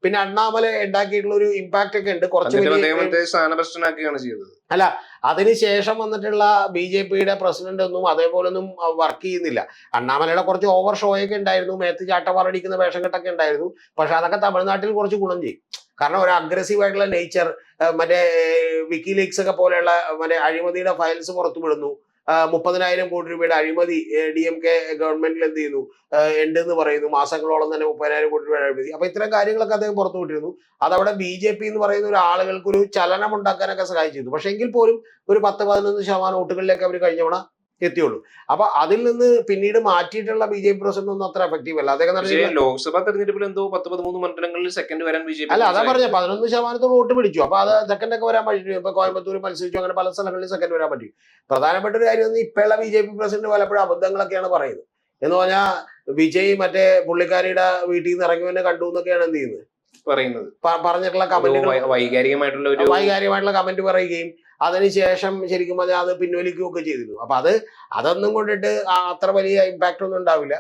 പിന്നെ അണ്ണാമല ഉണ്ടാക്കിയിട്ടുള്ള ഒരു ഇമ്പാക്ട് ഒക്കെ ഉണ്ട്. കുറച്ച് അല്ല, അതിനുശേഷം വന്നിട്ടുള്ള BJP-യുടെ പ്രസിഡന്റ് ഒന്നും അതേപോലെ ഒന്നും വർക്ക് ചെയ്യുന്നില്ല. അണ്ണാമലയുടെ കുറച്ച് ഓവർ ഷോയൊക്കെ ഉണ്ടായിരുന്നു, മേത്ത് ചാട്ടവാറടിക്കുന്ന വേഷം കെട്ടൊക്കെ ഉണ്ടായിരുന്നു. പക്ഷെ അതൊക്കെ തമിഴ്നാട്ടിൽ കുറച്ച് ഗുണം ചെയ്യും. കാരണം ഒരു അഗ്രസീവ് ആയിട്ടുള്ള നേച്ചർ, മറ്റേ വിക്കിലീക്സ് ഒക്കെ പോലെയുള്ള മറ്റേ അഴിമതിയുടെ ഫയൽസ് പുറത്തു വിടുന്നു. 30,000 കോടി രൂപയുടെ അഴിമതി DMK ഗവൺമെന്റിൽ എന്ത് ചെയ്യുന്നു ഉണ്ടെന്ന് പറയുന്നു. മാസങ്ങളോളം തന്നെ 30,000 കോടി രൂപയുടെ അഴിമതി. അപ്പൊ ഇത്തരം കാര്യങ്ങളൊക്കെ അദ്ദേഹം പുറത്തു വിട്ടിരുന്നു. അതവിടെ BJP എന്ന് പറയുന്ന ഒരു ആളുകൾക്ക് ഒരു ചലനം ഉണ്ടാക്കാനൊക്കെ സഹായിച്ചിരുന്നു. പക്ഷെ എങ്കിൽ പോലും ഒരു 10-11% വോട്ടുകളിലേക്ക് അവർ കഴിഞ്ഞ തവണ എത്തിയുള്ളൂ. അപ്പൊ അതിൽ നിന്ന് പിന്നീട് മാറ്റിയിട്ടുള്ള BJP പ്രസിഡന്റ് ഒന്നും അത്ര എഫക്റ്റീവ് അല്ല. അദ്ദേഹം ലോക്സഭാ തെരഞ്ഞെടുപ്പിൽ എന്തോ 10-13 മണ്ഡലങ്ങളിൽ സെക്കൻഡ് വരാൻ BJP അല്ല, അതാ പറഞ്ഞ 11% വോട്ട് പിടിച്ചു. അപ്പൊ അത് സെക്കൻഡ് ഒക്കെ വരാൻ പറ്റും. ഇപ്പൊ കോയമ്പത്തൂർ മത്സരിച്ചു, അങ്ങനെ പല സ്ഥലങ്ങളിൽ സെക്കൻഡ് വരാൻ പറ്റും. പ്രധാനപ്പെട്ട ഒരു കാര്യം ഇപ്പോഴുള്ള BJP പ്രസിഡന്റ് പലപ്പോഴും അബദ്ധങ്ങളൊക്കെയാണ് പറയുന്നത്. എന്ന് പറഞ്ഞാൽ വിജയ് മറ്റേ പുള്ളിക്കാരിയുടെ വീട്ടിൽ നിന്ന് ഇറങ്ങിയവനെ കണ്ടു എന്നൊക്കെയാണ് എന്ത് ചെയ്യുന്നത് പറയുന്നത്, പറഞ്ഞിട്ടുള്ള കമന്റുകൾ, വൈകാരികമായിട്ടുള്ള കമന്റ് പറയുകയും അതിനുശേഷം ശരിക്കും അത് പിൻവലിക്കുകയൊക്കെ ചെയ്തിരുന്നു. അപ്പൊ അതൊന്നും കൊണ്ടിട്ട് അത്ര വലിയ ഇമ്പാക്ട് ഒന്നും ഉണ്ടാവില്ല.